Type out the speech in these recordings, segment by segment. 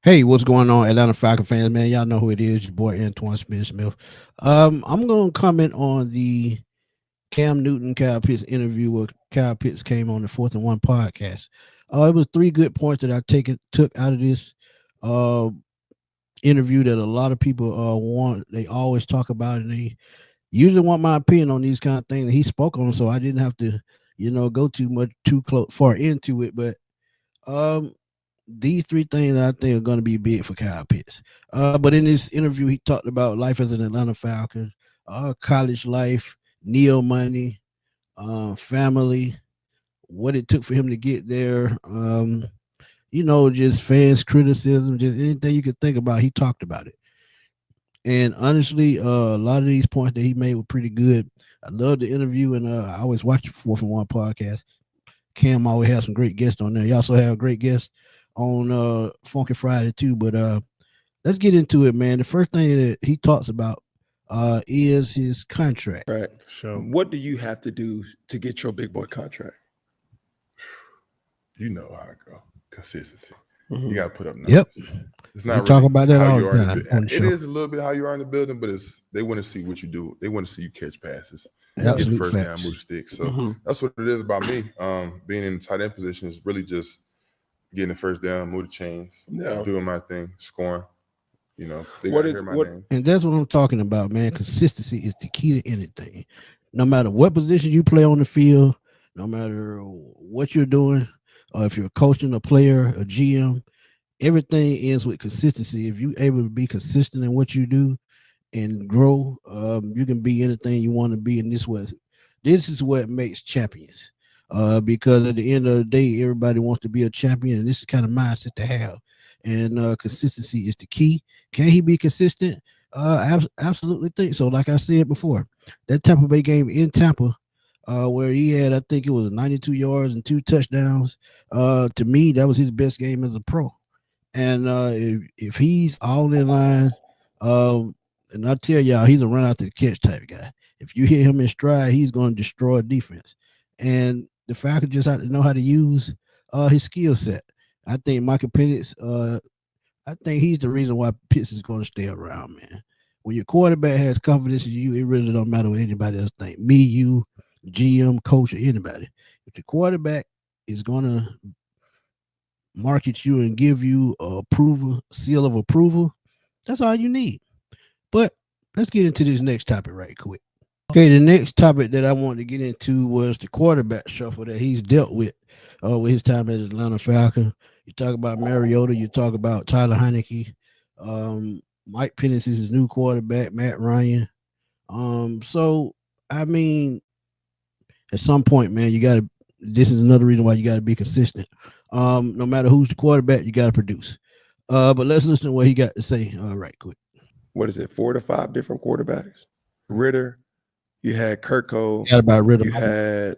Hey, what's going on, Atlanta Falcon fans, man? Y'all know who it is, your boy Antoine Smith. I'm gonna comment on the Cam Newton Kyle Pitts interview where Kyle Pitts came on the Fourth and One podcast. It was three good points that I took out of this uh interview that a lot of people want. They always talk about, and they usually want my opinion on these kind of things. He spoke on, so I didn't have to, go too close far into it, but. Um, these three things I think are going to be big for Kyle Pitts. But in this interview, he talked about life as an Atlanta Falcon, college life, Neo money, family, what it took for him to get there. Just fans' criticism, just anything you could think about. He talked about it. And honestly, a lot of these points that he made were pretty good. I love the interview, and I always watch the Fourth and One podcast. Cam always has some great guests on there. He also have a great guest on Funky Friday too. But let's get into it, man. The first thing that he talks about is his contract. Right. Sure. What do you have to do to get your big boy contract? You know how I go. Consistency. You got to put up numbers. Yep. It's not really talk about that how all you the are time. It is a little bit how you are in the building, but they want to see what you do. They want to see you catch passes. Absolute get the first facts. down, move the stick. So that's what it is about me. Being in the tight end position is really just getting the first down, move the chains, doing my thing, scoring. They got to hear my name. And that's what I'm talking about, man. Consistency is the key to anything. No matter what position you play on the field, no matter what you're doing, or if you're coaching a player, a GM, everything ends with consistency. If you're able to be consistent in what you do and grow, you can be anything you want to be. And this is what makes champions. Because at the end of the day, everybody wants to be a champion, and this is the kind of mindset to have. And consistency is the key. Can he be consistent? Absolutely think so. Like I said before, that Tampa Bay game in Tampa, where he had, I think it was 92 yards and 2 touchdowns. To me, that was his best game as a pro. And if he's all in line, and I tell y'all, he's a run out to the catch type of guy. If you hit him in stride, he's going to destroy defense. And the Falcons just have to know how to use his skill set. I think Michael Penix, I think he's the reason why Pitts is going to stay around, man. When your quarterback has confidence in you, it really don't matter what anybody else think. Me, you, GM, coach, or anybody. If the quarterback is going to market you and give you seal of approval, that's all you need. But let's get into this next topic right quick. Okay, the next topic that I wanted to get into was the quarterback shuffle that he's dealt with his time as Atlanta Falcon. You talk about Mariota, you talk about Tyler Heineke, Mike Penix is his new quarterback, Matt Ryan. So I mean, at some point, man, this is another reason why you gotta be consistent. No matter who's the quarterback, you gotta produce. But let's listen to what he got to say right quick. What is it, 4 to 5 different quarterbacks? Ritter, you had Kirko, Ritter. You had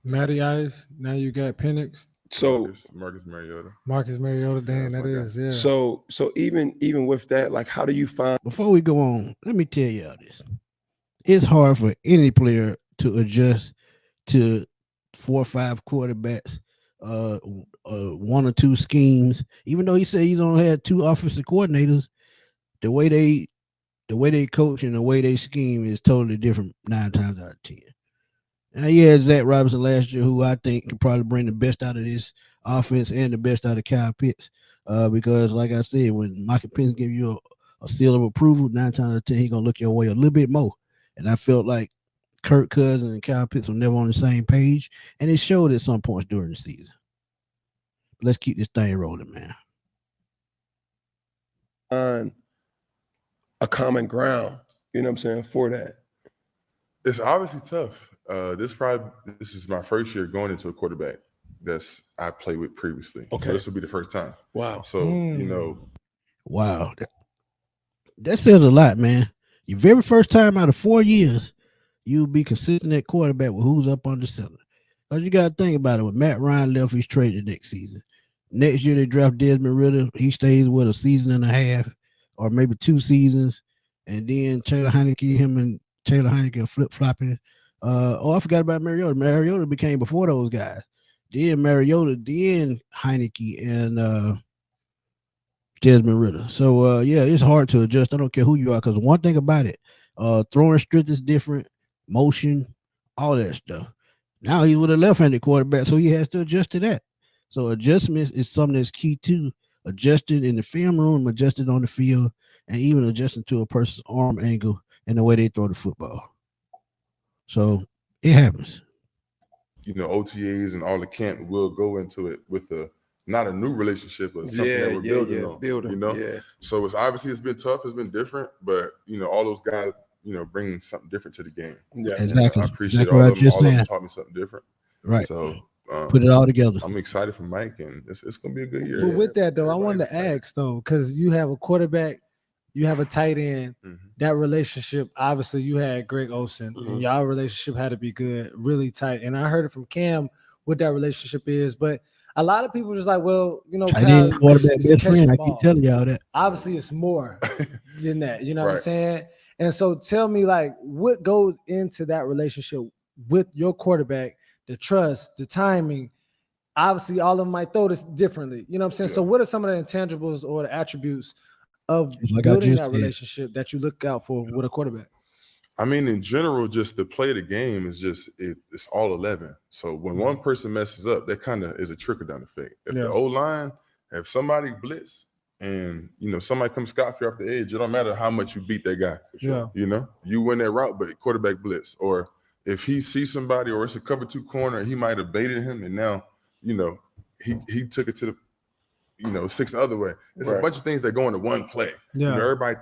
Matty Ice. Now you got Penix. So Marcus Mariota. Marcus Mariota, damn, that is, yeah. So even with that, like, how do you find? Before we go on, let me tell y'all this. It's hard for any player to adjust to 4 or 5 quarterbacks, 1 or 2 schemes. Even though he said he's only had 2 offensive coordinators, the way they coach and the way they scheme is totally different 9 times out of 10. Now you had Zach Robinson last year, who I think could probably bring the best out of this offense and the best out of Kyle Pitts. Because like I said, when Michael Penix give you a seal of approval, 9 times out of 10, he's gonna look your way a little bit more. And I felt like Kirk Cousins and Kyle Pitts were never on the same page, and it showed at some points during the season. Let's keep this thing rolling, man. On a common ground, you know what I'm saying, for that. It's obviously tough. This is my first year going into a quarterback I played with previously. Okay. So this will be the first time. Wow. So Wow. That says a lot, man. Your very first time out of 4 years, you'll be consistent at quarterback with who's up on the center. Because you got to think about it. When Matt Ryan left, he's traded next season. Next year, they draft Desmond Ritter. He stays with a season and a half or maybe 2 seasons. And then Taylor Heineke are flip-flopping. I forgot about Mariota. Mariota became before those guys. then Mariota, then Heineke, and Desmond Ritter. So yeah, it's hard to adjust. I don't care who you are, because one thing about it, throwing strength is different, motion, all that stuff. Now he's with a left-handed quarterback, so he has to adjust to that. So adjustments is something that's key too. Adjusting in the film room, adjusting on the field, and even adjusting to a person's arm angle and the way they throw the football. So it happens. OTAs and all the camp will go into it with not a new relationship, but something that we're building on. So it's been tough, it's been different, but all those guys, bring something different to the game. Yeah, exactly. I appreciate exactly all of them. All of them taught me something different. Right. So put it all together. I'm excited for Mike, and it's gonna be a good year. But with that though, I wanted to ask though, because you have a quarterback, you have a tight end. That relationship, obviously, you had Greg Olsen, and y'all relationship had to be good, really tight. And I heard it from Cam what that relationship is, but a lot of people just like, well, tight end quarterback best friend. I keep telling y'all that. Obviously, it's more than that. You know what I'm saying? And so, tell me, like, what goes into that relationship with your quarterback? The trust, the timing. Obviously, all of them might throw this differently. You know what I'm saying? Yeah. So, what are some of the intangibles or the attributes of building that relationship that you look out for with a quarterback? I mean, in general, just the play of the game is just it's all 11. So when one person messes up, that kind of is a trickle down effect. If the O-line, if somebody blitz and somebody comes scot-free off the edge, it don't matter how much you beat that guy. Yeah. You win that route, but quarterback blitz. Or if he sees somebody or it's a cover 2 corner, he might have baited him, and now he took it to the 6 the other way. It's a bunch of things that go into one play. Yeah. Everybody.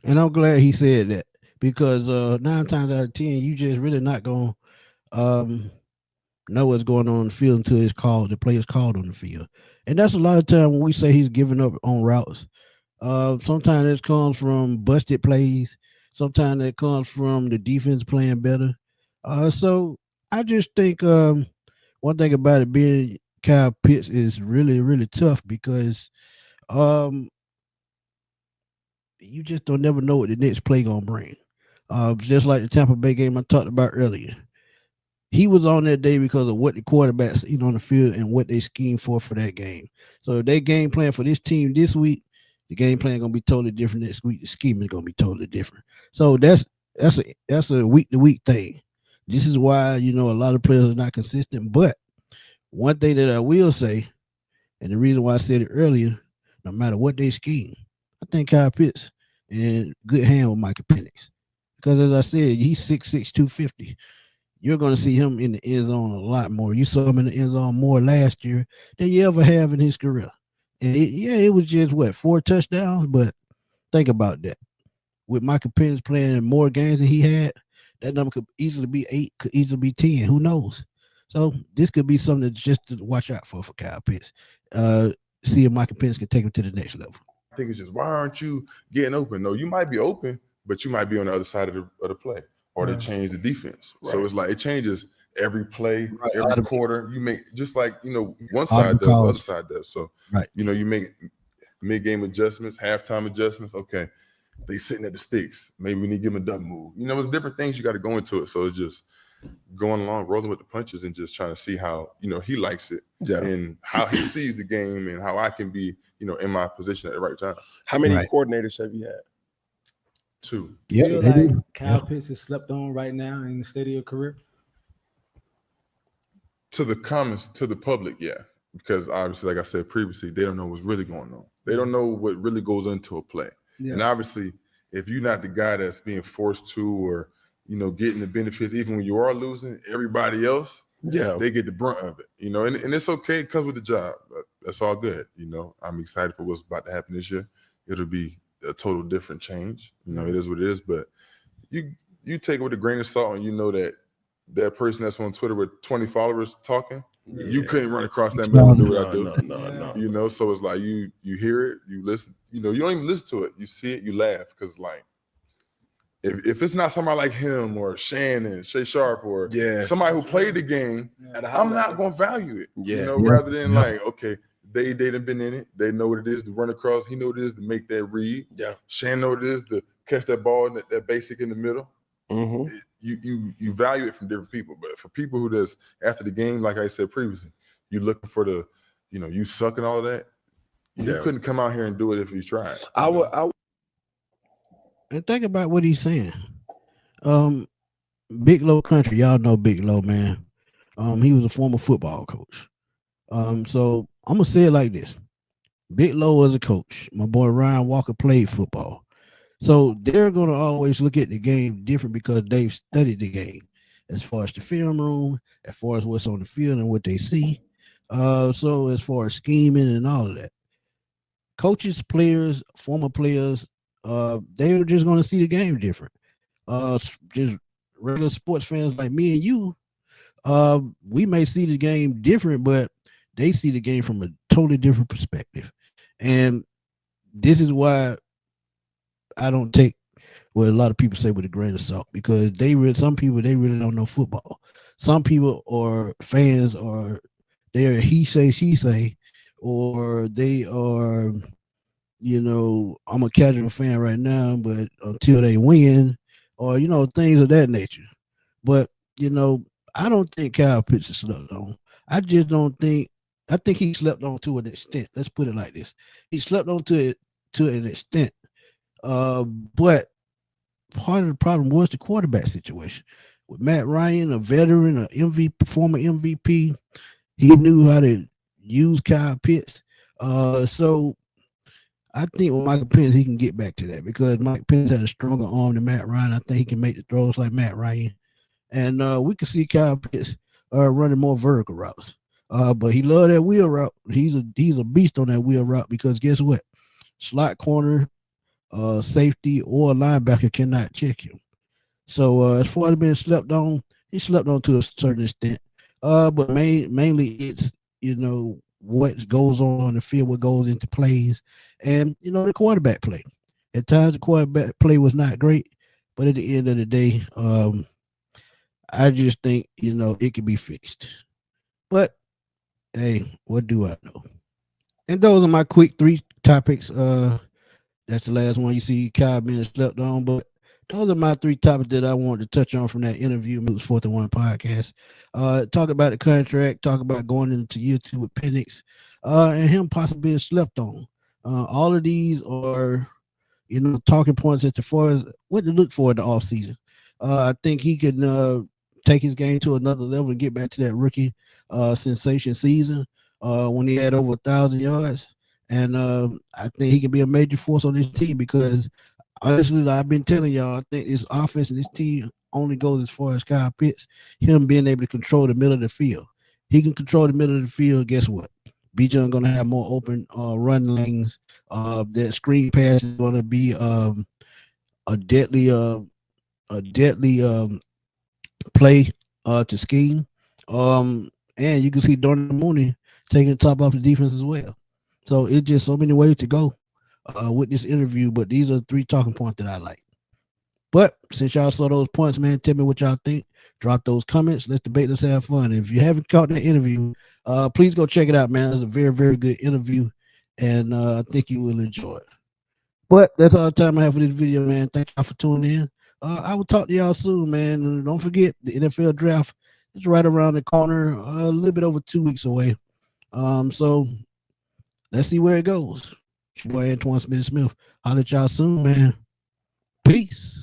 And I'm glad he said that, because 9 times out of 10, you just really not gonna know what's going on the field until it's called. The play is called on the field, and that's a lot of time when we say he's giving up on routes. Sometimes it comes from busted plays. Sometimes it comes from the defense playing better. So I just think one thing about it being Kyle Pitts is really, really tough, because you just don't never know what the next play gonna bring. Just like the Tampa Bay game I talked about earlier. He was on that day because of what the quarterbacks seen on the field and what they schemed for that game. So if they game plan for this team this week, the game plan gonna be totally different next week. The scheme is gonna be totally different. So that's a week to week thing. This is why a lot of players are not consistent. But one thing that I will say, and the reason why I said it earlier, no matter what they scheme, I think Kyle Pitts in good hand with Michael Penix. Because as I said, he's 6'6", 250. You're going to see him in the end zone a lot more. You saw him in the end zone more last year than you ever have in his career. And it was just 4 touchdowns, but think about that. With Michael Penix playing more games than he had, that number could easily be 8, could easily be 10. Who knows? So this could be something that's just to watch out for Kyle Pitts. See if Michael Penix can take him to the next level. I think it's just, why aren't you getting open? No, you might be open, but you might be on the other side of the play, or they change the defense. Right. So it's like it changes every play, every quarter. You make just like one side does, the other side does. So you make mid-game adjustments, halftime adjustments. Okay, they sitting at the sticks. Maybe we need to give them a duck move. There's different things you got to go into it. So it's just going along, rolling with the punches, and just trying to see how he likes it and how he sees the game, and how I can be in my position at the right time. How many coordinators have you had? 2. Yeah, you feel like Kyle Pitts is slept on right now in the state of your career? To the comments, to the public, yeah. Because obviously, like I said previously, they don't know what's really going on. They don't know what really goes into a play. Yeah. And obviously, if you're not the guy that's being forced to, or getting the benefits, even when you are losing, everybody else, they get the brunt of it. And it's okay, it comes with the job. That's all good. I'm excited for what's about to happen this year. It'll be a total different change. It is what it is, but you take it with a grain of salt, and that person that's on Twitter with 20 followers talking, you couldn't run across that middle and do what I do. No. So it's like you hear it, you listen, you don't even listen to it. You see it, you laugh, because like if it's not somebody like him or Shannon, Shay Sharp, or somebody who played the game, I'm not gonna value it. Rather than like, okay, they done been in it. They know what it is to run across. He know what it is to make that read. Yeah. Shannon know what it is to catch that ball in that basic in the middle. Mm-hmm. You value it from different people. But for people who does after the game, like I said previously, you looking for the, you suck and all of that. You couldn't come out here and do it if you tried. I would. And think about what he's saying. Big Low Country, y'all know Big Low, man. He was a former football coach. So I'm gonna say it like this: Big Low was a coach. My boy Ryan Walker played football. So they're gonna always look at the game different because they've studied the game, as far as the film room, as far as what's on the field and what they see. So as far as scheming and all of that, coaches, players, former players, they're just gonna see the game different. Just regular sports fans like me and you, we may see the game different, but they see the game from a totally different perspective. And this is why I don't take what a lot of people say with a grain of salt, because some people really don't know football. Some people are fans, or they're he say, she say, or they are, I'm a casual fan right now, but until they win, or things of that nature. But I don't think Kyle Pitts is slept on. I just don't think. I think he slept on to an extent. Let's put it like this: he slept on to an extent. But part of the problem was the quarterback situation with Matt Ryan, a veteran, a MVP, former MVP. He knew how to use Kyle Pitts. So I think with Michael Penix, he can get back to that, because Mike Penix has a stronger arm than Matt Ryan. I think he can make the throws like Matt Ryan. And we can see Kyle Pitts running more vertical routes. But he loved that wheel route. He's a beast on that wheel route, because guess what? Slot corner, safety, or linebacker cannot check him. So as far as being slept on, he slept on to a certain extent. But mainly it's, what goes on the field, what goes into plays, and the quarterback play. At times the quarterback play was not great, but at the end of the day, I just think it can be fixed. But hey, what do I know? And those are my quick 3 topics. That's the last one. You see Kyle being slept on, but those are my 3 topics that I wanted to touch on from that interview. It was 4th and 1 podcast. Talk about the contract, talk about going into year 2 with Penix, and him possibly being slept on. All of these are, talking points as far as what to look for in the offseason. I think he can take his game to another level and get back to that rookie sensation season when he had over 1,000 yards. And I think he can be a major force on this team, because honestly, I've been telling y'all, I think this offense and this team only goes as far as Kyle Pitts, him being able to control the middle of the field. He can control the middle of the field. Guess what? Bijan going to have more open run lanes. That screen pass is going to be a deadly play to scheme. And you can see Darnell Mooney taking the top off the defense as well. So it's just so many ways to go with this interview, but these are 3 talking points that I like. But since y'all saw those points, man, tell me what y'all think. Drop those comments. Let's debate. Let's have fun. If you haven't caught that interview, please go check it out, man. It's a very, very good interview, and I think you will enjoy it. But that's all the time I have for this video, man. Thank y'all for tuning in. I will talk to y'all soon, man. And don't forget, the NFL draft is right around the corner, a little bit over 2 weeks away. So let's see where it goes. It's your boy Antoine Smith. Holler at y'all soon, man. Peace.